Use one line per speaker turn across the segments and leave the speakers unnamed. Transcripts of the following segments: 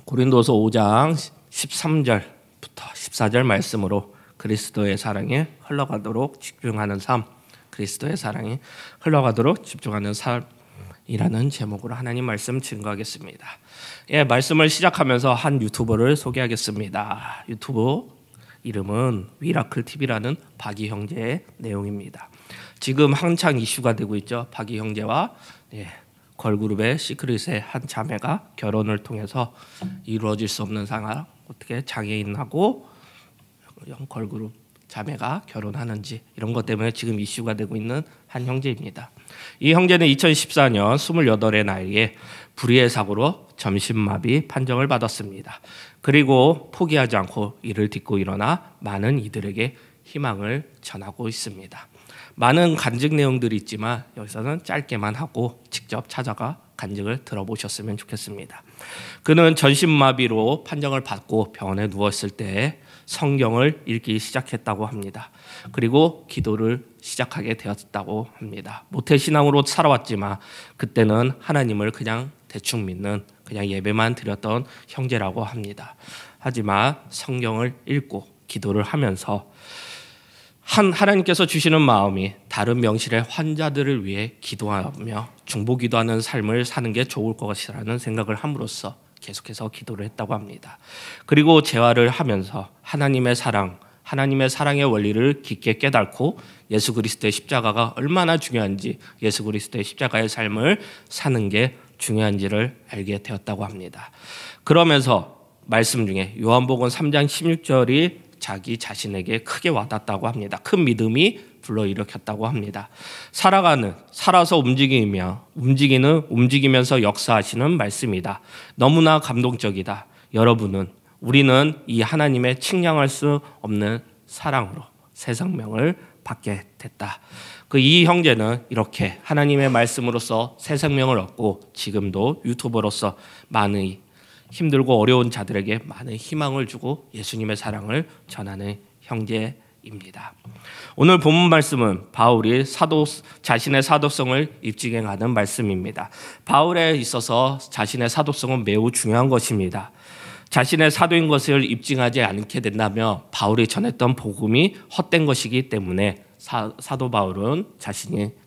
고린도서 5장 13절부터 14절 말씀으로 그리스도의 사랑에 흘러가도록 집중하는 삶, 그리스도의 사랑이 흘러가도록 집중하는 삶이라는 제목으로 하나님 말씀 증거하겠습니다. 말씀을 시작하면서 한 유튜버를 소개하겠습니다. 유튜브 이름은 위라클 TV라는 박이 형제의 내용입니다. 지금 한창 이슈가 되고 있죠. 박이 형제와 걸그룹의 시크릿의 한 자매가 결혼을 통해서 이루어질 수 없는 상황, 어떻게 장애인하고 걸그룹 자매가 결혼하는지 이런 것 때문에 지금 이슈가 되고 있는 한 형제입니다. 이 형제는 2014년 28의 나이에 불의의 사고로 점심마비 판정을 받았습니다. 그리고 포기하지 않고 이를 딛고 일어나 많은 이들에게 희망을 전하고 있습니다. 많은 간증 내용들이 있지만 여기서는 짧게만 하고 직접 찾아가 간증을 들어보셨으면 좋겠습니다. 그는 전신마비로 판정을 받고 병원에 누웠을 때 성경을 읽기 시작했다고 합니다. 그리고 기도를 시작하게 되었다고 합니다. 모태신앙으로 살아왔지만 그때는 하나님을 그냥 대충 믿는, 그냥 예배만 드렸던 형제라고 합니다. 하지만 성경을 읽고 기도를 하면서 하나님께서 주시는 마음이 다른 병실의 환자들을 위해 기도하며 중보기도하는 삶을 사는 게 좋을 것이라는 생각을 함으로써 계속해서 기도를 했다고 합니다. 그리고 재활을 하면서 하나님의 사랑의 원리를 깊게 깨닫고 예수 그리스도의 십자가가 얼마나 중요한지, 예수 그리스도의 십자가의 삶을 사는 게 중요한지를 알게 되었다고 합니다. 그러면서 말씀 중에 요한복음 3장 16절이 자기 자신에게 크게 와닿았다고 합니다. 큰 믿음이 불러일으켰다고 합니다. 살아서 움직이면서 역사하시는 말씀이다. 너무나 감동적이다. 우리는 이 하나님의 측량할 수 없는 사랑으로 새 생명을 받게 됐다. 이 형제는 이렇게 하나님의 말씀으로서 새 생명을 얻고 지금도 유튜버로서 많은 힘들고 어려운 자들에게 많은 희망을 주고 예수님의 사랑을 전하는 형제입니다. 오늘 본문 말씀은 바울이 자신의 사도성을 입증해가는 말씀입니다. 바울에 있어서 자신의 사도성은 매우 중요한 것입니다. 자신의 사도인 것을 입증하지 않게 된다면 바울이 전했던 복음이 헛된 것이기 때문에 사도 바울은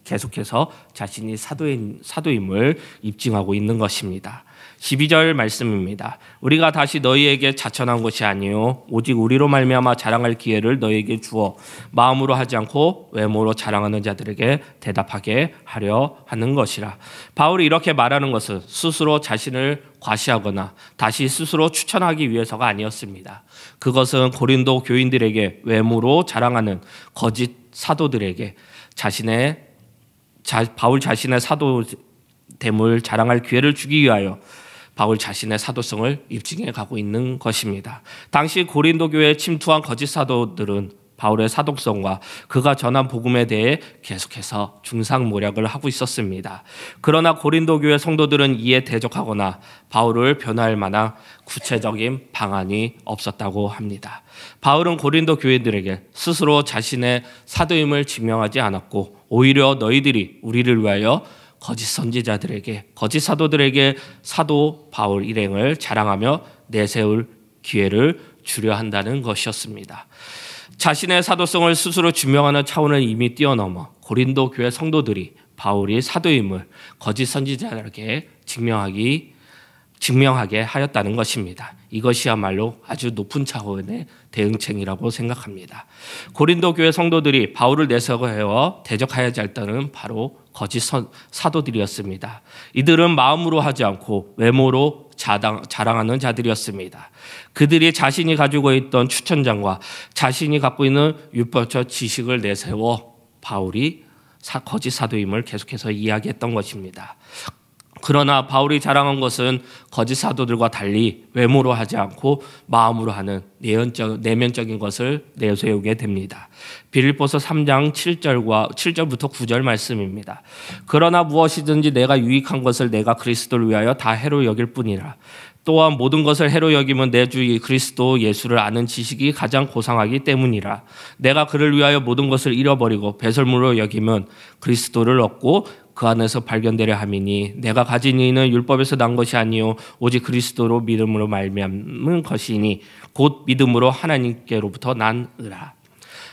계속해서 자신이 사도임을 입증하고 있는 것입니다. 12절 말씀입니다. 우리가 다시 너희에게 자천한 것이 아니요 오직 우리로 말미암아 자랑할 기회를 너희에게 주어 마음으로 하지 않고 외모로 자랑하는 자들에게 대답하게 하려 하는 것이라. 바울이 이렇게 말하는 것은 스스로 자신을 과시하거나 다시 스스로 추천하기 위해서가 아니었습니다. 그것은 고린도 교인들에게 외모로 자랑하는 거짓 사도들에게 바울 자신의 사도됨을 자랑할 기회를 주기 위하여 바울 자신의 사도성을 입증해 가고 있는 것입니다. 당시 고린도 교회에 침투한 거짓 사도들은 바울의 사도성과 그가 전한 복음에 대해 계속해서 중상모략을 하고 있었습니다. 그러나 고린도 교회 성도들은 이에 대적하거나 바울을 변호할 만한 구체적인 방안이 없었다고 합니다. 바울은 고린도 교회들에게 스스로 자신의 사도임을 증명하지 않았고 오히려 너희들이 우리를 위하여 거짓 선지자들에게, 거짓 사도들에게 사도 바울 일행을 자랑하며 내세울 기회를 주려 한다는 것이었습니다. 자신의 사도성을 스스로 증명하는 차원을 이미 뛰어넘어 고린도 교회 성도들이 바울이 사도임을 거짓 선지자들에게 증명하게 하였다는 것입니다. 이것이야말로 아주 높은 차원의 대응책이라고 생각합니다. 고린도 교회 성도들이 바울을 내세워 대적하여야 할 때는 바로 거짓 사도들이었습니다. 이들은 마음으로 하지 않고 외모로 자랑하는 자들이었습니다. 그들이 자신이 가지고 있던 추천장과 자신이 갖고 있는 율법적 지식을 내세워 바울이 거짓 사도임을 계속해서 이야기했던 것입니다. 그러나 바울이 자랑한 것은 거짓 사도들과 달리 외모로 하지 않고 마음으로 하는 내면적인 것을 내세우게 됩니다. 빌립보서 3장 7절부터 9절 말씀입니다. 그러나 무엇이든지 내가 유익한 것을 내가 그리스도를 위하여 다 해로 여길 뿐이라. 또한 모든 것을 해로 여기면 내 주 그리스도 예수를 아는 지식이 가장 고상하기 때문이라. 내가 그를 위하여 모든 것을 잃어버리고 배설물로 여기면 그리스도를 얻고 그 안에서 발견되려 함이니 내가 가진 이는 율법에서 난 것이 아니요 오직 그리스도로 믿음으로 말미암은 것이니 곧 믿음으로 하나님께로부터 난 의라.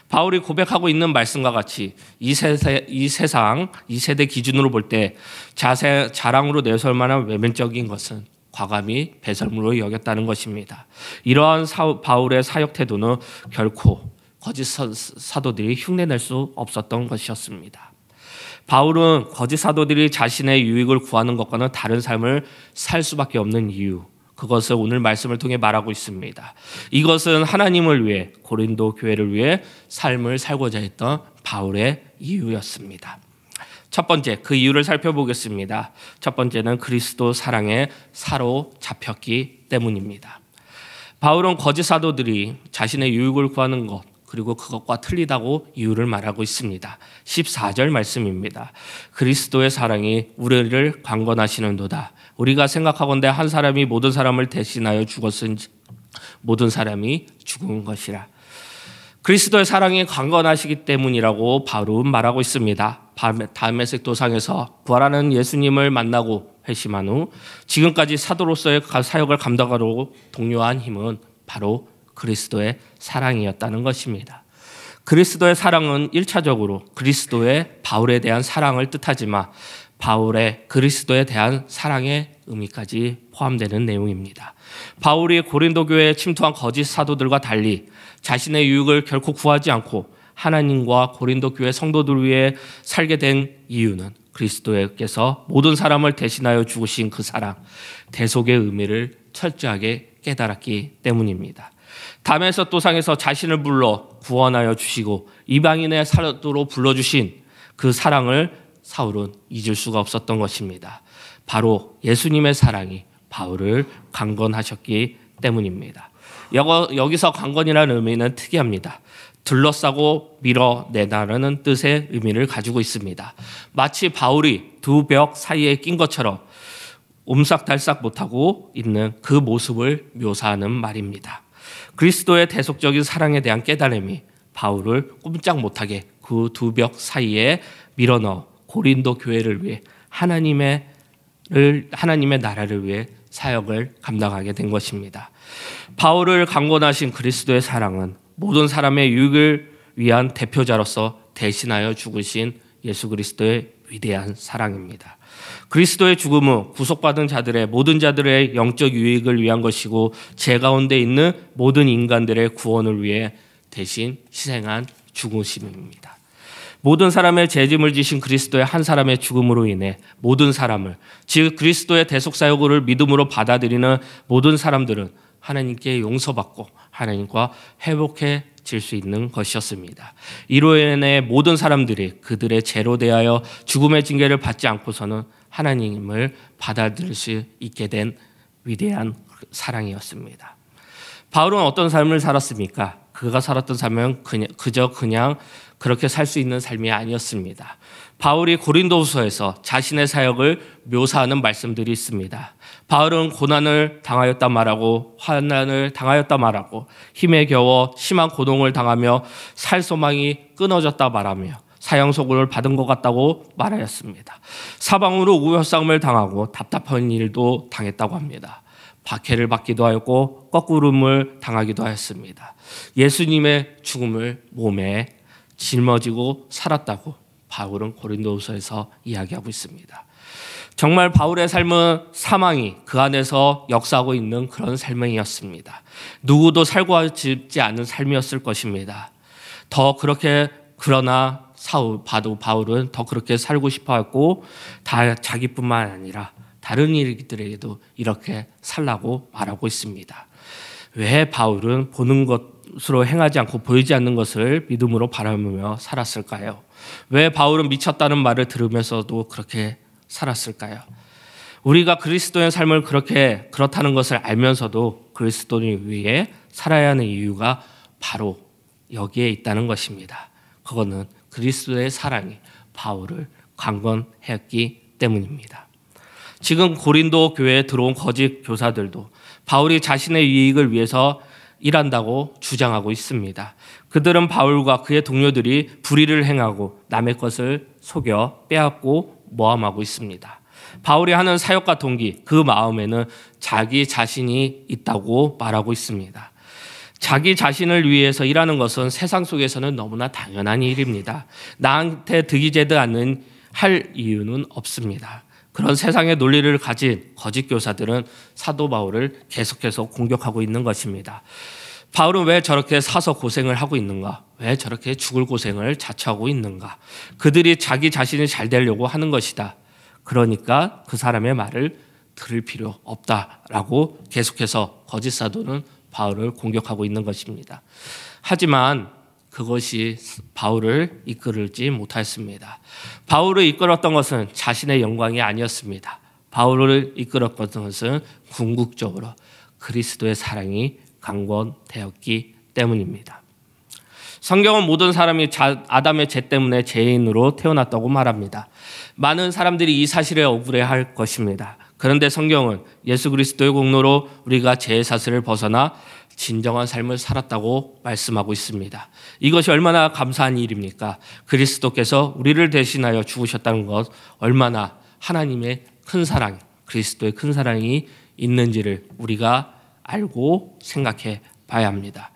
바울이 고백하고 있는 말씀과 같이 이 세상, 이 세대 기준으로 볼 때 자랑으로 내세울 만한 외면적인 것은 과감히 배설물로 여겼다는 것입니다. 이러한 바울의 사역 태도는 결코 거짓 사도들이 흉내낼 수 없었던 것이었습니다. 바울은 거짓 사도들이 자신의 유익을 구하는 것과는 다른 삶을 살 수밖에 없는 이유, 그것을 오늘 말씀을 통해 말하고 있습니다. 이것은 하나님을 위해, 고린도 교회를 위해 삶을 살고자 했던 바울의 이유였습니다. 첫 번째, 그 이유를 살펴보겠습니다. 첫 번째는 그리스도 사랑에 사로잡혔기 때문입니다. 바울은 거짓 사도들이 자신의 유익을 구하는 것, 그리고 그것과 틀리다고 이유를 말하고 있습니다. 14절 말씀입니다. 그리스도의 사랑이 우리를 강권하시는도다. 우리가 생각하건대 한 사람이 모든 사람을 대신하여 죽었은지 모든 사람이 죽은 것이라. 그리스도의 사랑이 강건하시기 때문이라고 바울은 말하고 있습니다. 다메섹 도상에서 부활하는 예수님을 만나고 회심한 후 지금까지 사도로서의 사역을 감당하러 동요한 힘은 바로 그리스도의 사랑이었다는 것입니다. 그리스도의 사랑은 1차적으로 그리스도의 바울에 대한 사랑을 뜻하지만 바울의 그리스도에 대한 사랑의 의미까지 포함되는 내용입니다. 바울이 고린도 교회에 침투한 거짓 사도들과 달리 자신의 유익을 결코 구하지 않고 하나님과 고린도 교회 성도들 위해 살게 된 이유는 그리스도께서 모든 사람을 대신하여 죽으신 그 사랑, 대속의 의미를 철저하게 깨달았기 때문입니다. 다메섹 도상에서 자신을 불러 구원하여 주시고 이방인의 사도로 불러주신 그 사랑을 사울은 잊을 수가 없었던 것입니다. 바로 예수님의 사랑이 바울을 강건하셨기 때문입니다. 여기서 강건이라는 의미는 특이합니다. 둘러싸고 밀어내다라는 뜻의 의미를 가지고 있습니다. 마치 바울이 두 벽 사이에 낀 것처럼 옴싹달싹 못하고 있는 그 모습을 묘사하는 말입니다. 그리스도의 대속적인 사랑에 대한 깨달음이 바울을 꼼짝 못하게 그 두 벽 사이에 밀어넣어 고린도 교회를 위해 하나님의 나라를 위해 사역을 감당하게 된 것입니다. 바울을 강권하신 그리스도의 사랑은 모든 사람의 유익을 위한 대표자로서 대신하여 죽으신 예수 그리스도의 위대한 사랑입니다. 그리스도의 죽음은 구속받은 자들의 모든 자들의 영적 유익을 위한 것이고 죄 가운데 있는 모든 인간들의 구원을 위해 대신 희생한 죽으심입니다. 모든 사람의 죄짐을 지신 그리스도의 한 사람의 죽음으로 인해 모든 사람을, 즉 그리스도의 대속 사역을 믿음으로 받아들이는 모든 사람들은 하나님께 용서받고 하나님과 회복해질 수 있는 것이었습니다. 이로 인해 모든 사람들이 그들의 죄로 대하여 죽음의 징계를 받지 않고서는 하나님을 받아들일 수 있게 된 위대한 사랑이었습니다. 바울은 어떤 삶을 살았습니까? 그가 살았던 삶은 그저 그렇게 살 수 있는 삶이 아니었습니다. 바울이 고린도후서에서 자신의 사역을 묘사하는 말씀들이 있습니다. 바울은 고난을 당하였다 말하고 환난을 당하였다 말하고 힘에 겨워 심한 고동을 당하며 살 소망이 끊어졌다 말하며 사형선고를 받은 것 같다고 말하였습니다. 사방으로 우여싸움을 당하고 답답한 일도 당했다고 합니다. 박해를 받기도 하였고 거꾸름을 당하기도 하였습니다. 예수님의 죽음을 몸에 짊어지고 살았다고 바울은 고린도후서에서 이야기하고 있습니다. 정말 바울의 삶은 사망이 그 안에서 역사하고 있는 그런 삶이었습니다. 누구도 살고 싶지 않은 삶이었을 것입니다. 그러나 바울은 더 그렇게 살고 싶어 했고 다 자기뿐만 아니라 다른 이들에게도 이렇게 살라고 말하고 있습니다. 왜 바울은 보는 것으로 행하지 않고 보이지 않는 것을 믿음으로 바라보며 살았을까요? 왜 바울은 미쳤다는 말을 들으면서도 그렇게 살았을까요? 우리가 그리스도의 삶을 그렇다는 것을 알면서도 그리스도를 위해 살아야 하는 이유가 바로 여기에 있다는 것입니다. 그거는 그리스도의 사랑이 바울을 강건했기 때문입니다. 지금 고린도 교회에 들어온 거짓 교사들도 바울이 자신의 이익을 위해서 일한다고 주장하고 있습니다. 그들은 바울과 그의 동료들이 불의를 행하고 남의 것을 속여 빼앗고 모함하고 있습니다. 바울이 하는 사역과 동기, 그 마음에는 자기 자신이 있다고 말하고 있습니다. 자기 자신을 위해서 일하는 것은 세상 속에서는 너무나 당연한 일입니다. 나한테 득이 되지 않는 할 이유는 없습니다. 그런 세상의 논리를 가진 거짓 교사들은 사도 바울을 계속해서 공격하고 있는 것입니다. 바울은 왜 저렇게 사서 고생을 하고 있는가? 왜 저렇게 죽을 고생을 자처하고 있는가? 그들이 자기 자신이 잘 되려고 하는 것이다. 그러니까 그 사람의 말을 들을 필요 없다라고 계속해서 거짓 사도는 바울을 공격하고 있는 것입니다. 하지만 그것이 바울을 이끌지 못했습니다. 바울을 이끌었던 것은 자신의 영광이 아니었습니다. 바울을 이끌었던 것은 궁극적으로 그리스도의 사랑이 강권되었기 때문입니다. 성경은 모든 사람이 아담의 죄 때문에 죄인으로 태어났다고 말합니다. 많은 사람들이 이 사실에 억울해할 것입니다. 그런데 성경은 예수 그리스도의 공로로 우리가 죄의 사슬을 벗어나 진정한 삶을 살았다고 말씀하고 있습니다. 이것이 얼마나 감사한 일입니까? 그리스도께서 우리를 대신하여 죽으셨다는 것, 얼마나 하나님의 큰 사랑, 그리스도의 큰 사랑이 있는지를 우리가 알고 생각해 봐야 합니다.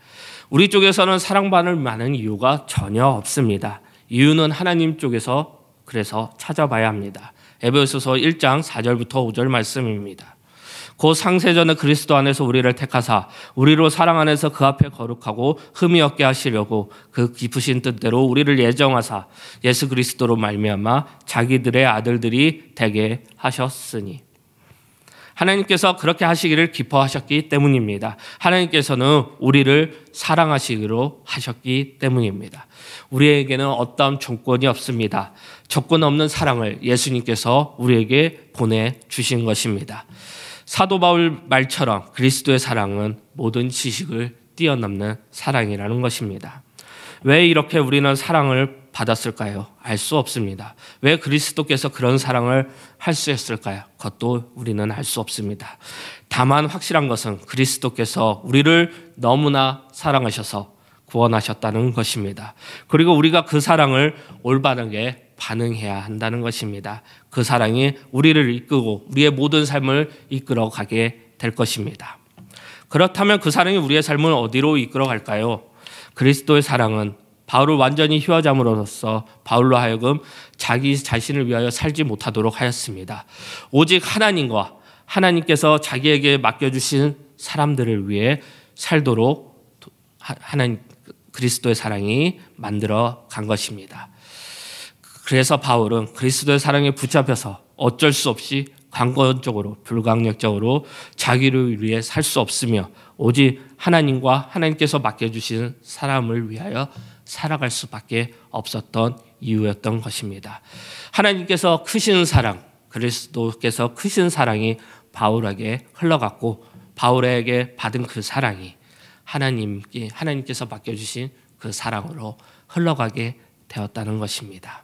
우리 쪽에서는 사랑받을 만한 이유가 전혀 없습니다. 이유는 하나님 쪽에서 그래서 찾아봐야 합니다. 에베소서 1장 4절부터 5절 말씀입니다. 곧 상세전에 그리스도 안에서 우리를 택하사 우리로 사랑 안에서 그 앞에 거룩하고 흠이 없게 하시려고 그 깊으신 뜻대로 우리를 예정하사 예수 그리스도로 말미암아 자기들의 아들들이 되게 하셨으니, 하나님께서 그렇게 하시기를 기뻐하셨기 때문입니다. 하나님께서는 우리를 사랑하시기로 하셨기 때문입니다. 우리에게는 어떤 조건이 없습니다. 조건 없는 사랑을 예수님께서 우리에게 보내주신 것입니다. 사도 바울 말처럼 그리스도의 사랑은 모든 지식을 뛰어넘는 사랑이라는 것입니다. 왜 이렇게 우리는 사랑을 받았을까요? 알 수 없습니다. 왜 그리스도께서 그런 사랑을 할 수 있을까요? 그것도 우리는 알 수 없습니다. 다만 확실한 것은 그리스도께서 우리를 너무나 사랑하셔서 구원하셨다는 것입니다. 그리고 우리가 그 사랑을 올바르게 반응해야 한다는 것입니다. 그 사랑이 우리를 이끌고 우리의 모든 삶을 이끌어 가게 될 것입니다. 그렇다면 그 사랑이 우리의 삶을 어디로 이끌어 갈까요? 그리스도의 사랑은 바울을 완전히 휘어잠으로써 바울로 하여금 자기 자신을 위하여 살지 못하도록 하였습니다. 오직 하나님과 하나님께서 자기에게 맡겨주신 사람들을 위해 살도록 하나님 그리스도의 사랑이 만들어 간 것입니다. 그래서 바울은 그리스도의 사랑에 붙잡혀서 어쩔 수 없이 강권적으로 불강력적으로 자기를 위해 살 수 없으며 오직 하나님과 하나님께서 맡겨주신 사람을 위하여 살아갈 수밖에 없었던 이유였던 것입니다. 하나님께서 크신 사랑, 그리스도께서 크신 사랑이 바울에게 흘러갔고 바울에게 받은 그 사랑이 하나님께서 맡겨주신 그 사랑으로 흘러가게 되었다는 것입니다.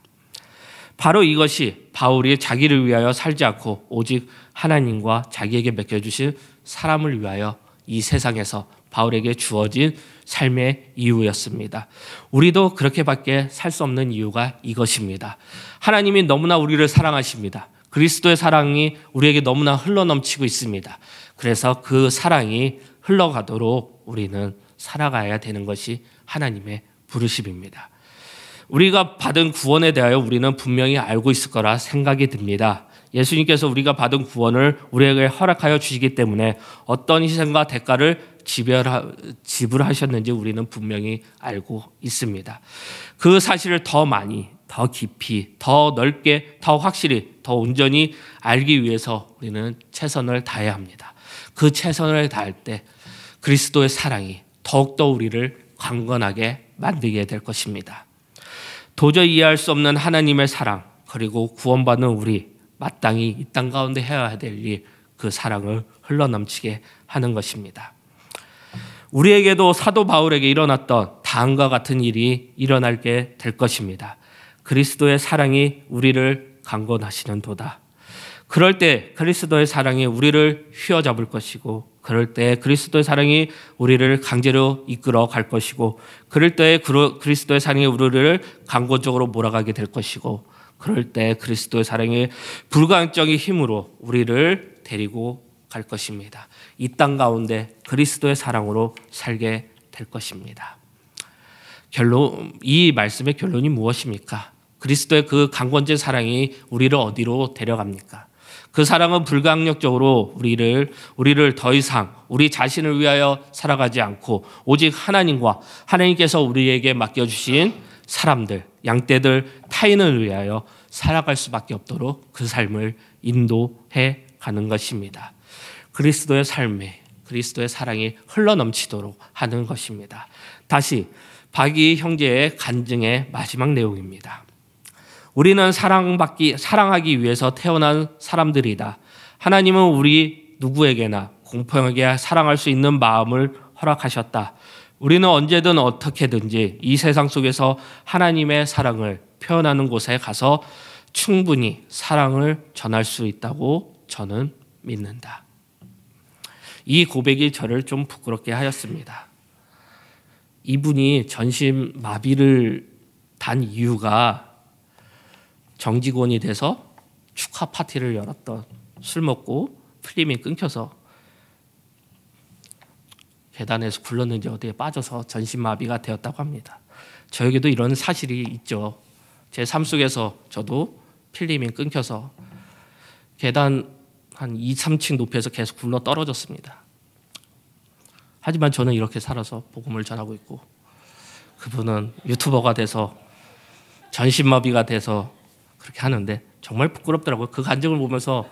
바로 이것이 바울이 자기를 위하여 살지 않고 오직 하나님과 자기에게 맡겨주신 사람을 위하여 이 세상에서 바울에게 주어진 삶의 이유였습니다. 우리도 그렇게밖에 살 수 없는 이유가 이것입니다. 하나님이 너무나 우리를 사랑하십니다. 그리스도의 사랑이 우리에게 너무나 흘러넘치고 있습니다. 그래서 그 사랑이 흘러가도록 우리는 살아가야 되는 것이 하나님의 부르심입니다. 우리가 받은 구원에 대하여 우리는 분명히 알고 있을 거라 생각이 듭니다. 예수님께서 우리가 받은 구원을 우리에게 허락하여 주시기 때문에 어떤 희생과 대가를 지불하셨는지 우리는 분명히 알고 있습니다. 그 사실을 더 많이, 더 깊이, 더 넓게, 더 확실히, 더 온전히 알기 위해서 우리는 최선을 다해야 합니다. 그 최선을 다할 때 그리스도의 사랑이 더욱더 우리를 강건하게 만들게 될 것입니다. 도저히 이해할 수 없는 하나님의 사랑, 그리고 구원받는 우리, 마땅히 이 땅 가운데 해야 될 일, 그 사랑을 흘러넘치게 하는 것입니다. 우리에게도 사도 바울에게 일어났던 다음과 같은 일이 일어나게 될 것입니다. 그리스도의 사랑이 우리를 강권하시는 도다. 그럴 때 그리스도의 사랑이 우리를 휘어잡을 것이고, 그럴 때 그리스도의 사랑이 우리를 강제로 이끌어 갈 것이고, 그럴 때 그리스도의 사랑이 우리를 강권적으로 몰아가게 될 것이고, 그럴 때 그리스도의 사랑의 불가항적인 힘으로 우리를 데리고 갈 것입니다. 이 땅 가운데 그리스도의 사랑으로 살게 될 것입니다. 이 말씀의 결론이 무엇입니까? 그리스도의 그 강권된 사랑이 우리를 어디로 데려갑니까? 그 사랑은 불가항력적으로 우리를 더 이상 우리 자신을 위하여 살아가지 않고 오직 하나님과 하나님께서 우리에게 맡겨주신 사람들, 양떼들, 타인을 위하여 살아갈 수밖에 없도록 그 삶을 인도해 가는 것입니다. 그리스도의 삶에 그리스도의 사랑이 흘러넘치도록 하는 것입니다. 다시 바기 형제의 간증의 마지막 내용입니다. 우리는 사랑하기 위해서 태어난 사람들이다. 하나님은 우리 누구에게나 공평하게 사랑할 수 있는 마음을 허락하셨다. 우리는 언제든 어떻게든지 이 세상 속에서 하나님의 사랑을 표현하는 곳에 가서 충분히 사랑을 전할 수 있다고 저는 믿는다. 이 고백이 저를 좀 부끄럽게 하였습니다. 이분이 전신마비를 단 이유가 정직원이 돼서 축하 파티를 열었던, 술 먹고 필름이 끊겨서 계단에서 굴렀는지 어디에 빠져서 전신마비가 되었다고 합니다. 저에게도 이런 사실이 있죠. 제 삶 속에서 저도 필름이 끊겨서 계단 한 2, 3층 높이에서 계속 굴러 떨어졌습니다. 하지만 저는 이렇게 살아서 복음을 전하고 있고, 그분은 유튜버가 돼서 전신마비가 돼서 그렇게 하는데 정말 부끄럽더라고요. 그 간증을 보면서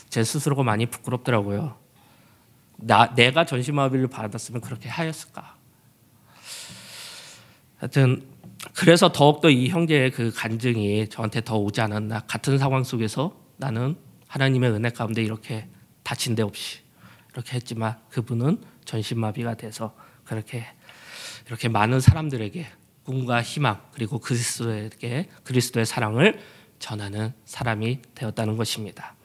제 스스로가 많이 부끄럽더라고요. 내가 전신마비를 받았으면 그렇게 하였을까. 하여튼 그래서 더욱더 이 형제의 그 간증이 저한테 더 오지 않았나. 같은 상황 속에서 나는 하나님의 은혜 가운데 이렇게 다친 데 없이 이렇게 했지만 그분은 전신마비가 돼서 이렇게 많은 사람들에게 꿈과 희망 그리고 그리스도의 사랑을 전하는 사람이 되었다는 것입니다.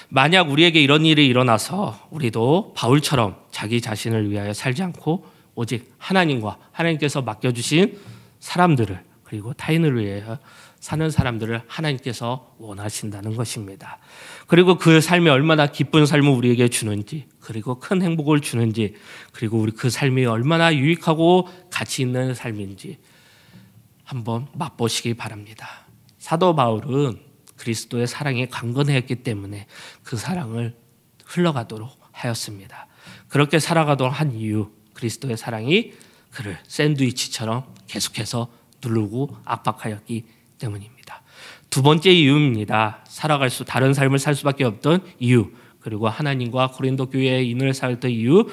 만약 우리에게 이런 일이 일어나서 우리도 바울처럼 자기 자신을 위하여 살지 않고 오직 하나님과 하나님께서 맡겨주신 사람들을 그리고 타인을 위하여 사는 사람들을 하나님께서 원하신다는 것입니다. 그리고 그 삶이 얼마나 기쁜 삶을 우리에게 주는지, 그리고 큰 행복을 주는지, 그리고 우리 그 삶이 얼마나 유익하고 가치 있는 삶인지 한번 맛보시기 바랍니다. 사도 바울은 그리스도의 사랑에 강건했기 때문에 그 사랑을 흘러가도록 하였습니다. 그렇게 살아가도록 한 이유, 그리스도의 사랑이 그를 샌드위치처럼 계속해서 누르고 압박하였기 때문입니다. 두 번째 이유입니다. 다른 삶을 살 수밖에 없던 이유, 그리고 하나님과 고린도 교회의 인을 살던 이유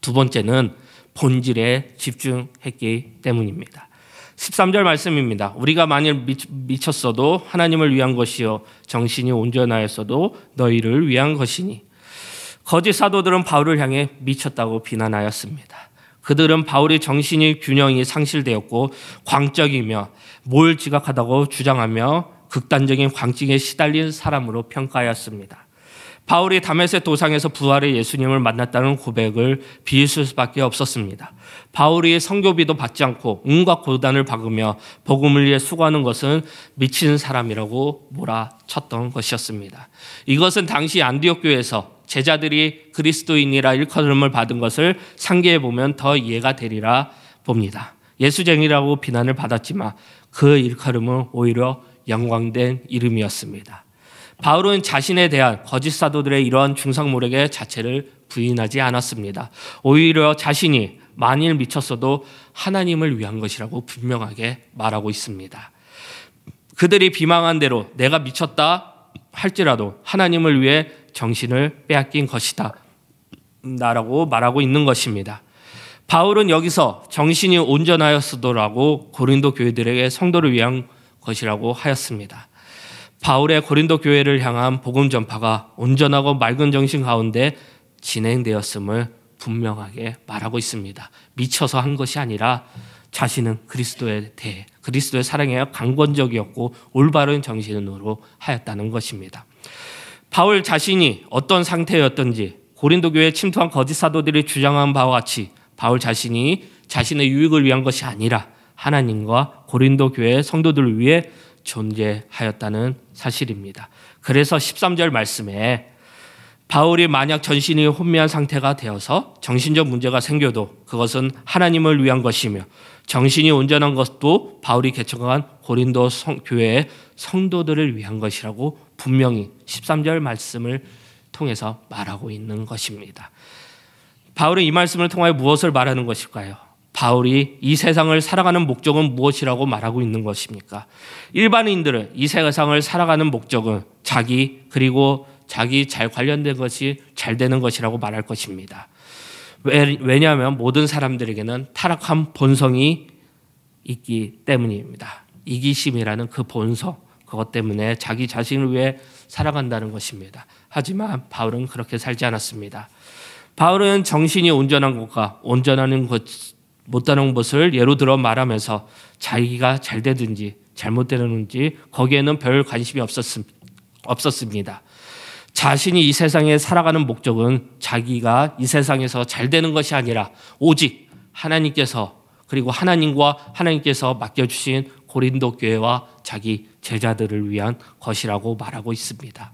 두 번째는 본질에 집중했기 때문입니다. 13절 말씀입니다. 우리가 만일 미쳤어도 하나님을 위한 것이요 정신이 온전하였어도 너희를 위한 것이니. 거짓 사도들은 바울을 향해 미쳤다고 비난하였습니다. 그들은 바울의 정신이 균형이 상실되었고 광적이며 뭘 지각하다고 주장하며 극단적인 광증에 시달린 사람으로 평가하였습니다. 바울이 다메섹 도상에서 부활의 예수님을 만났다는 고백을 비웃을 수밖에 없었습니다. 바울이 선교비도 받지 않고 온갖 고단을 박으며 복음을 위해 수고하는 것은 미친 사람이라고 몰아쳤던 것이었습니다. 이것은 당시 안디옥 교회에서 제자들이 그리스도인이라 일컬음을 받은 것을 상기해 보면 더 이해가 되리라 봅니다. 예수쟁이라고 비난을 받았지만 그 일컬음은 오히려 영광된 이름이었습니다. 바울은 자신에 대한 거짓 사도들의 이러한 중상모략의 자체를 부인하지 않았습니다. 오히려 자신이 만일 미쳤어도 하나님을 위한 것이라고 분명하게 말하고 있습니다. 그들이 비방한 대로 내가 미쳤다 할지라도 하나님을 위해 정신을 빼앗긴 것이다 라고 말하고 있는 것입니다. 바울은 여기서 정신이 온전하였으도라고 고린도 교회들에게 성도를 위한 것이라고 하였습니다. 바울의 고린도 교회를 향한 복음 전파가 온전하고 맑은 정신 가운데 진행되었음을 분명하게 말하고 있습니다. 미쳐서 한 것이 아니라 자신은 그리스도에 대해 그리스도의 사랑에 강건적이었고 올바른 정신으로 하였다는 것입니다. 바울 자신이 어떤 상태였던지 고린도 교회에 침투한 거짓 사도들이 주장한 바와 같이 바울 자신이 자신의 유익을 위한 것이 아니라 하나님과 고린도 교회의 성도들을 위해 존재하였다는 사실입니다. 그래서 13절 말씀에 바울이 만약 전신이 혼미한 상태가 되어서 정신적 문제가 생겨도 그것은 하나님을 위한 것이며 정신이 온전한 것도 바울이 개척한 고린도 교회의 성도들을 위한 것이라고 분명히 13절 말씀을 통해서 말하고 있는 것입니다. 바울은 이 말씀을 통하여 무엇을 말하는 것일까요? 바울이 이 세상을 살아가는 목적은 무엇이라고 말하고 있는 것입니까? 일반인들은 이 세상을 살아가는 목적은 그리고 자기 잘 관련된 것이 잘 되는 것이라고 말할 것입니다. 왜냐하면 모든 사람들에게는 타락한 본성이 있기 때문입니다. 이기심이라는 그 본성, 그것 때문에 자기 자신을 위해 살아간다는 것입니다. 하지만 바울은 그렇게 살지 않았습니다. 바울은 정신이 온전한 것과 온전하는 것, 못하는 것을 예로 들어 말하면서 자기가 잘 되든지 잘못되는지 거기에는 별 관심이 없었습니다. 자신이 이 세상에 살아가는 목적은 자기가 이 세상에서 잘 되는 것이 아니라 오직 하나님께서 그리고 하나님께서 맡겨주신 고린도 교회와 자기 제자들을 위한 것이라고 말하고 있습니다.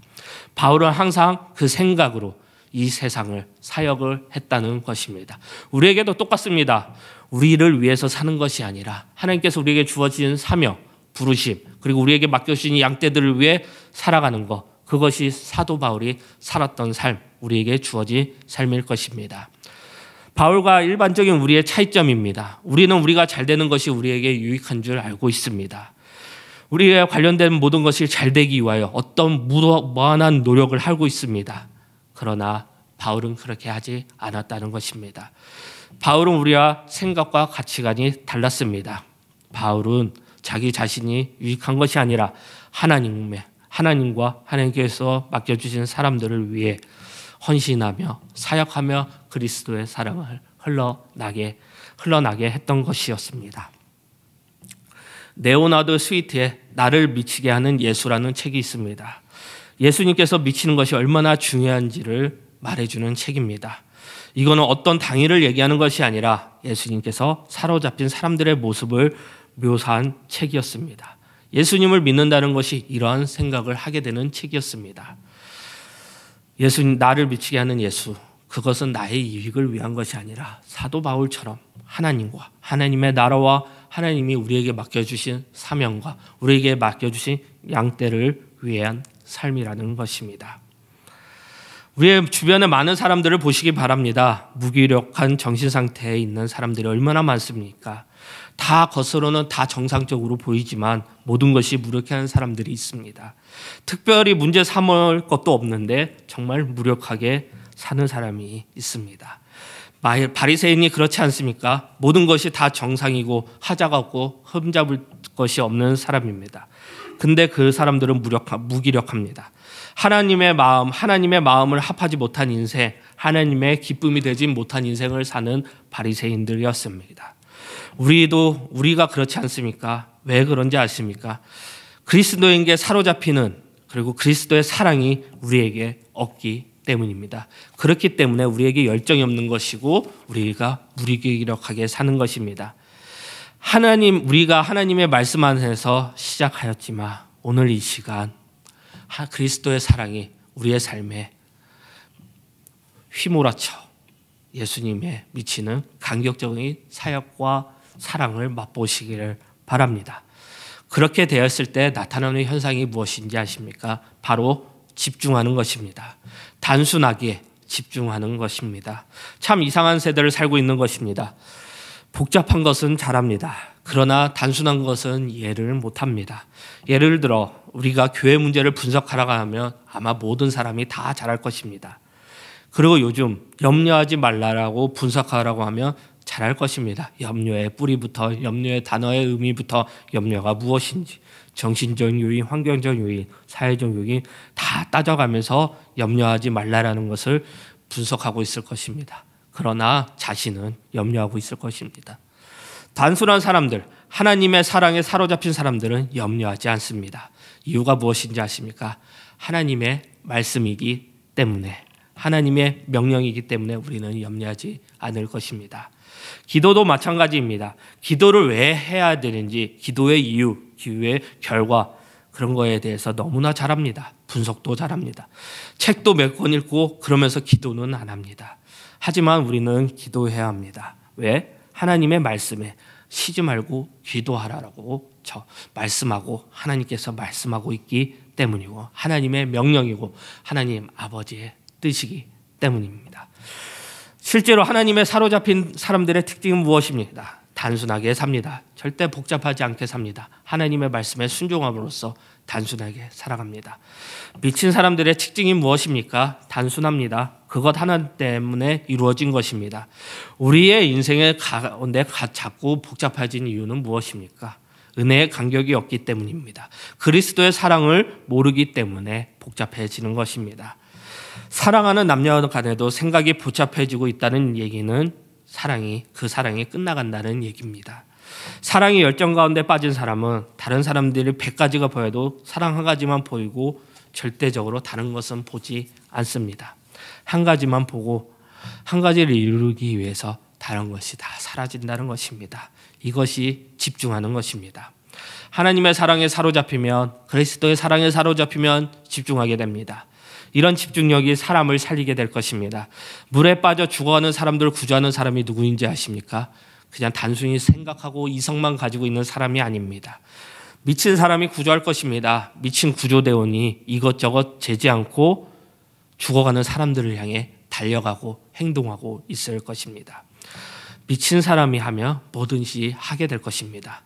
바울은 항상 그 생각으로 이 세상을 사역을 했다는 것입니다. 우리에게도 똑같습니다. 우리를 위해서 사는 것이 아니라 하나님께서 우리에게 주어진 사명, 부르심, 그리고 우리에게 맡겨주신 양떼들을 위해 살아가는 것, 그것이 사도 바울이 살았던 삶, 우리에게 주어진 삶일 것입니다. 바울과 일반적인 우리의 차이점입니다. 우리는 우리가 잘 되는 것이 우리에게 유익한 줄 알고 있습니다. 우리에 관련된 모든 것이 잘 되기 위하여 어떤 무한한 노력을 하고 있습니다. 그러나 바울은 그렇게 하지 않았다는 것입니다. 바울은 우리와 생각과 가치관이 달랐습니다. 바울은 자기 자신이 유익한 것이 아니라 하나님과 하나님께서 맡겨주신 사람들을 위해 헌신하며 사역하며 그리스도의 사랑을 흘러나게 했던 것이었습니다. 레오나드 스위트의 나를 미치게 하는 예수라는 책이 있습니다. 예수님께서 미치는 것이 얼마나 중요한지를 말해주는 책입니다. 이거는 어떤 당일을 얘기하는 것이 아니라 예수님께서 사로잡힌 사람들의 모습을 묘사한 책이었습니다. 예수님을 믿는다는 것이 이러한 생각을 하게 되는 책이었습니다. 나를 미치게 하는 예수, 그것은 나의 이익을 위한 것이 아니라 사도 바울처럼 하나님과 하나님의 나라와 하나님이 우리에게 맡겨주신 사명과 우리에게 맡겨주신 양떼를 위한 삶이라는 것입니다. 우리의 주변에 많은 사람들을 보시기 바랍니다. 무기력한 정신 상태에 있는 사람들이 얼마나 많습니까? 겉으로는 다 정상적으로 보이지만 모든 것이 무력해하는 사람들이 있습니다. 특별히 문제 삼을 것도 없는데 정말 무력하게 사는 사람이 있습니다. 바리새인이 그렇지 않습니까? 모든 것이 다 정상이고 하자가 없고 흠잡을 것이 없는 사람입니다. 근데 그 사람들은 무기력합니다. 하나님의 마음을 합하지 못한 인생, 하나님의 기쁨이 되지 못한 인생을 사는 바리새인들이었습니다. 우리가 그렇지 않습니까? 왜 그런지 아십니까? 그리스도인에게 사로잡히는 그리고 그리스도의 사랑이 우리에게 없기 때문입니다. 그렇기 때문에 우리에게 열정이 없는 것이고 우리가 무기력하게 사는 것입니다. 우리가 하나님의 말씀 안에서 시작하였지만 오늘 이 시간 그리스도의 사랑이 우리의 삶에 휘몰아쳐 예수님의 미치는 감격적인 사역과 사랑을 맛보시기를 바랍니다. 그렇게 되었을 때 나타나는 현상이 무엇인지 아십니까? 바로 집중하는 것입니다. 단순하게 집중하는 것입니다. 참 이상한 세대를 살고 있는 것입니다. 복잡한 것은 잘합니다. 그러나 단순한 것은 이해를 못합니다. 예를 들어 우리가 교회 문제를 분석하라고 하면 아마 모든 사람이 다 잘할 것입니다. 그리고 요즘 염려하지 말라라고 분석하라고 하면 잘할 것입니다. 염려의 뿌리부터 염려의 단어의 의미부터 염려가 무엇인지 정신적 요인, 환경적 요인, 사회적 요인 다 따져가면서 염려하지 말라라는 것을 분석하고 있을 것입니다. 그러나 자신은 염려하고 있을 것입니다. 단순한 사람들, 하나님의 사랑에 사로잡힌 사람들은 염려하지 않습니다. 이유가 무엇인지 아십니까? 하나님의 말씀이기 때문에, 하나님의 명령이기 때문에 우리는 염려하지 않을 것입니다. 기도도 마찬가지입니다. 기도를 왜 해야 되는지, 기도의 이유, 기도의 결과, 그런 거에 대해서 너무나 잘합니다. 분석도 잘합니다. 책도 몇 권 읽고 그러면서 기도는 안 합니다. 하지만 우리는 기도해야 합니다. 왜? 하나님의 말씀에 쉬지 말고 기도하라고 말씀하고 하나님께서 말씀하고 있기 때문이고 하나님의 명령이고 하나님 아버지의 뜻이기 때문입니다. 실제로 하나님의 사로잡힌 사람들의 특징은 무엇입니까? 단순하게 삽니다. 절대 복잡하지 않게 삽니다. 하나님의 말씀에 순종함으로써 단순하게 살아갑니다. 미친 사람들의 특징이 무엇입니까? 단순합니다. 그것 하나 때문에 이루어진 것입니다. 우리의 인생의 가운데 자꾸 복잡해진 이유는 무엇입니까? 은혜의 간격이 없기 때문입니다. 그리스도의 사랑을 모르기 때문에 복잡해지는 것입니다. 사랑하는 남녀 간에도 생각이 복잡해지고 있다는 얘기는 그 사랑이 끝나간다는 얘기입니다. 사랑의 열정 가운데 빠진 사람은 다른 사람들이 100가지가 보여도 사랑 한 가지만 보이고 절대적으로 다른 것은 보지 않습니다. 한 가지만 보고 한 가지를 이루기 위해서 다른 것이 다 사라진다는 것입니다. 이것이 집중하는 것입니다. 하나님의 사랑에 사로잡히면, 그리스도의 사랑에 사로잡히면 집중하게 됩니다. 이런 집중력이 사람을 살리게 될 것입니다. 물에 빠져 죽어가는 사람들을 구조하는 사람이 누구인지 아십니까? 그냥 단순히 생각하고 이성만 가지고 있는 사람이 아닙니다. 미친 사람이 구조할 것입니다. 미친 구조대원이 이것저것 재지 않고 죽어가는 사람들을 향해 달려가고 행동하고 있을 것입니다. 미친 사람이 하면 뭐든지 하게 될 것입니다.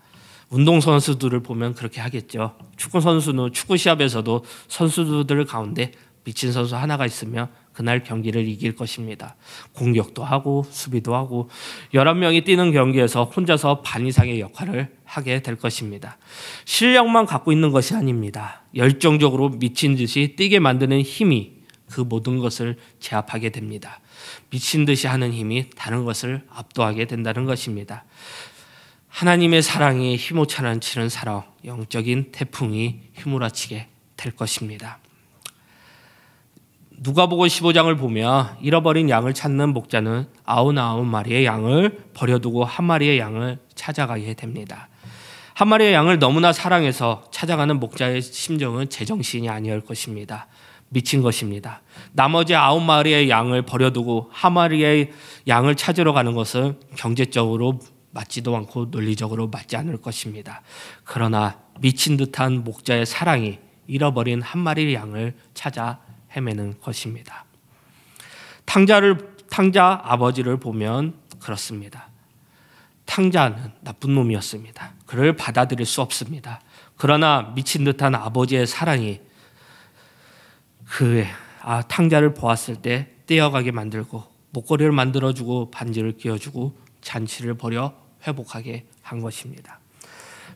운동선수들을 보면 그렇게 하겠죠. 축구선수는 축구 시합에서도 선수들 가운데 미친 선수 하나가 있으면 그날 경기를 이길 것입니다. 공격도 하고 수비도 하고 11명이 뛰는 경기에서 혼자서 반 이상의 역할을 하게 될 것입니다. 실력만 갖고 있는 것이 아닙니다. 열정적으로 미친 듯이 뛰게 만드는 힘이 그 모든 것을 제압하게 됩니다. 미친 듯이 하는 힘이 다른 것을 압도하게 된다는 것입니다. 하나님의 사랑이 휘몰아치는 사랑, 영적인 태풍이 휘몰아치게 될 것입니다. 누가복음 15장을 보면 잃어버린 양을 찾는 목자는 99마리의 양을 버려두고 한 마리의 양을 찾아가게 됩니다. 한 마리의 양을 너무나 사랑해서 찾아가는 목자의 심정은 제정신이 아니할 것입니다. 미친 것입니다. 나머지 9마리의 양을 버려두고 한 마리의 양을 찾으러 가는 것은 경제적으로 맞지도 않고 논리적으로 맞지 않을 것입니다. 그러나 미친 듯한 목자의 사랑이 잃어버린 한 마리의 양을 찾아 헤매는 것입니다. 탕자 아버지를 보면 그렇습니다. 탕자는 나쁜 놈이었습니다. 그를 받아들일 수 없습니다. 그러나 미친 듯한 아버지의 사랑이 탕자를 보았을 때 떼어가게 만들고 목걸이를 만들어주고 반지를 끼워주고 잔치를 벌여 회복하게 한 것입니다.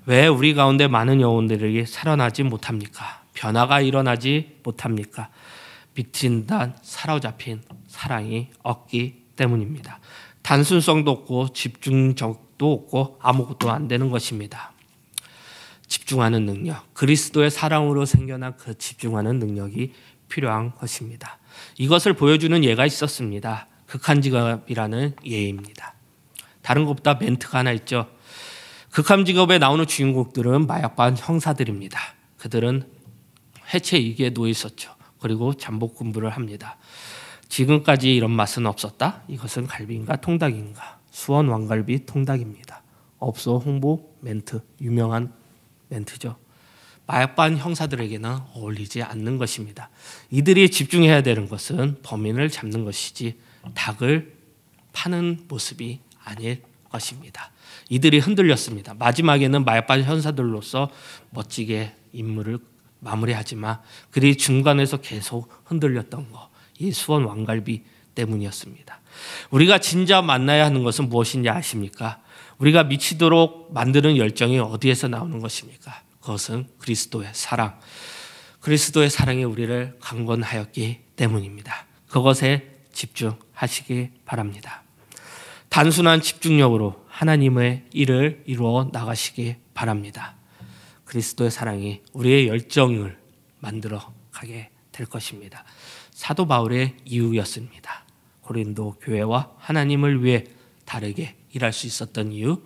왜 우리 가운데 많은 영혼들이 살아나지 못합니까? 변화가 일어나지 못합니까? 미친 듯한 사로잡힌 사랑이 없기 때문입니다. 단순성도 없고 집중력도 없고 아무것도 안 되는 것입니다. 집중하는 능력, 그리스도의 사랑으로 생겨난 그 집중하는 능력이 필요한 것입니다. 이것을 보여주는 예가 있었습니다. 극한직업이라는 예입니다. 다른 것보다 멘트가 하나 있죠. 극한직업에 나오는 주인공들은 마약반 형사들입니다. 그들은 해체 위기에 놓여 있었죠. 그리고 잠복 공부를 합니다. 지금까지 이런 맛은 없었다? 이것은 갈비인가 통닭인가? 수원 왕갈비 통닭입니다. 업소 홍보 멘트, 유명한 멘트죠. 마약반 형사들에게는 어울리지 않는 것입니다. 이들이 집중해야 되는 것은 범인을 잡는 것이지 닭을 파는 모습이 아닐 것입니다. 이들이 흔들렸습니다. 마지막에는 마약반 형사들로서 멋지게 임무를 마무리하지만 그들이 중간에서 계속 흔들렸던 거, 이 수원 왕갈비 때문이었습니다. 우리가 진짜 만나야 하는 것은 무엇인지 아십니까? 우리가 미치도록 만드는 열정이 어디에서 나오는 것입니까? 그것은 그리스도의 사랑, 그리스도의 사랑이 우리를 강권하였기 때문입니다. 그것에 집중하시기 바랍니다. 단순한 집중력으로 하나님의 일을 이루어 나가시기 바랍니다. 그리스도의 사랑이 우리의 열정을 만들어 가게 될 것입니다. 사도 바울의 이유였습니다. 고린도 교회와 하나님을 위해 다르게 일할 수 있었던 이유,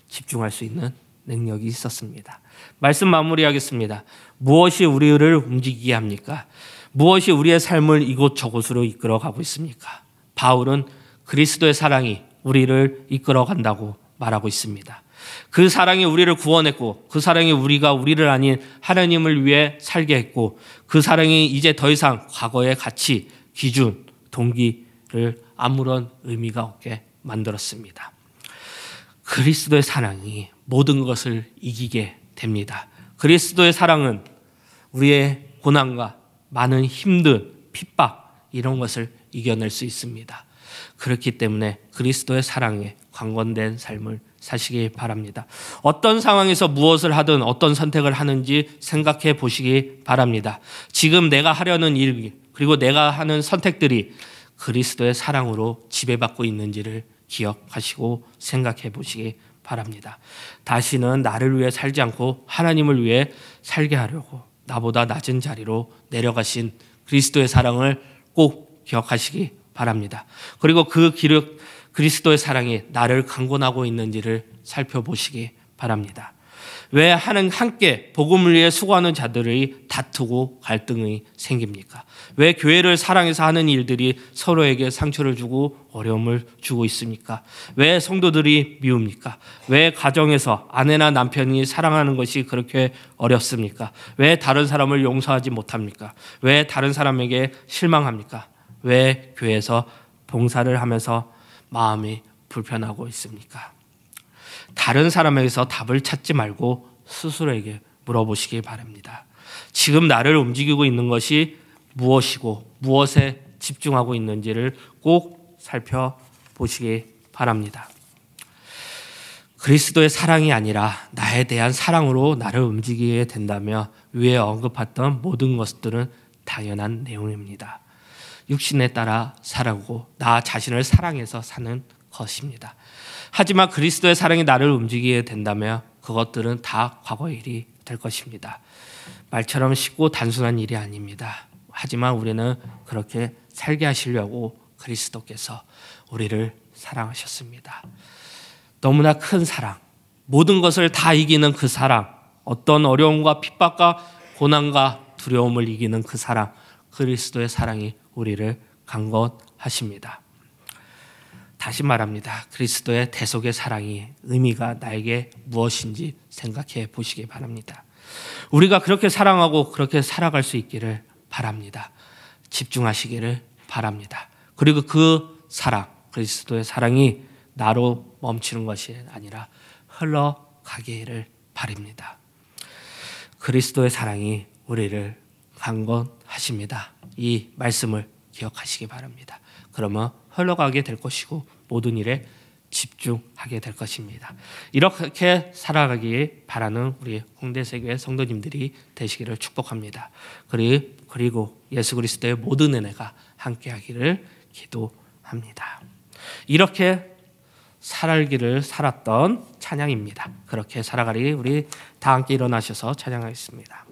집중할 수 있는 능력이 있었습니다. 말씀 마무리하겠습니다. 무엇이 우리를 움직이게 합니까? 무엇이 우리의 삶을 이곳저곳으로 이끌어가고 있습니까? 바울은 그리스도의 사랑이 우리를 이끌어간다고 말하고 있습니다. 그 사랑이 우리를 구원했고, 그 사랑이 우리가 우리를 아닌 하나님을 위해 살게 했고, 그 사랑이 이제 더 이상 과거의 가치, 기준, 동기를 아무런 의미가 없게 만들었습니다. 그리스도의 사랑이 모든 것을 이기게 됩니다. 그리스도의 사랑은 우리의 고난과 많은 힘든 핍박 이런 것을 이겨낼 수 있습니다. 그렇기 때문에 그리스도의 사랑에 관건된 삶을 사시기 바랍니다. 어떤 상황에서 무엇을 하든 어떤 선택을 하는지 생각해 보시기 바랍니다. 지금 내가 하려는 일 그리고 내가 하는 선택들이 그리스도의 사랑으로 지배받고 있는지를 기억하시고 생각해 보시기 바랍니다. 다시는 나를 위해 살지 않고 하나님을 위해 살게 하려고 나보다 낮은 자리로 내려가신 그리스도의 사랑을 꼭 기억하시기 바랍니다. 그리고 그 그리스도의 사랑이 나를 강권하고 있는지를 살펴보시기 바랍니다. 왜 함께 복음을 위해 수고하는 자들이 다투고 갈등이 생깁니까? 왜 교회를 사랑해서 하는 일들이 서로에게 상처를 주고 어려움을 주고 있습니까? 왜 성도들이 미웁니까? 왜 가정에서 아내나 남편이 사랑하는 것이 그렇게 어렵습니까? 왜 다른 사람을 용서하지 못합니까? 왜 다른 사람에게 실망합니까? 왜 교회에서 봉사를 하면서 마음이 불편하고 있습니까? 다른 사람에게서 답을 찾지 말고 스스로에게 물어보시기 바랍니다. 지금 나를 움직이고 있는 것이 무엇이고 무엇에 집중하고 있는지를 꼭 살펴보시기 바랍니다. 그리스도의 사랑이 아니라 나에 대한 사랑으로 나를 움직이게 된다면 위에 언급했던 모든 것들은 당연한 내용입니다. 육신에 따라 살아오고 나 자신을 사랑해서 사는 것입니다. 하지만 그리스도의 사랑이 나를 움직이게 된다면 그것들은 다 과거의 일이 될 것입니다. 말처럼 쉽고 단순한 일이 아닙니다. 하지만 우리는 그렇게 살게 하시려고 그리스도께서 우리를 사랑하셨습니다. 너무나 큰 사랑, 모든 것을 다 이기는 그 사랑, 어떤 어려움과 핍박과 고난과 두려움을 이기는 그 사랑, 그리스도의 사랑이 우리를 강건하십니다. 다시 말합니다. 그리스도의 대속의 사랑이 의미가 나에게 무엇인지 생각해 보시기 바랍니다. 우리가 그렇게 사랑하고 그렇게 살아갈 수 있기를 바랍니다. 집중하시기를 바랍니다. 그리고 그 사랑, 그리스도의 사랑이 나로 멈추는 것이 아니라 흘러가기를 바랍니다. 그리스도의 사랑이 우리를 강건하십니다. 이 말씀을 기억하시기 바랍니다. 그러면 흘러가게 될 것이고 모든 일에 집중하게 될 것입니다. 이렇게 살아가기 바라는 우리 홍대세교회 성도님들이 되시기를 축복합니다. 그리고 예수 그리스도의 모든 은혜가 함께하기를 기도합니다. 이렇게 살기를 살았던 찬양입니다. 그렇게 살아가리 우리 다 함께 일어나셔서 찬양하겠습니다.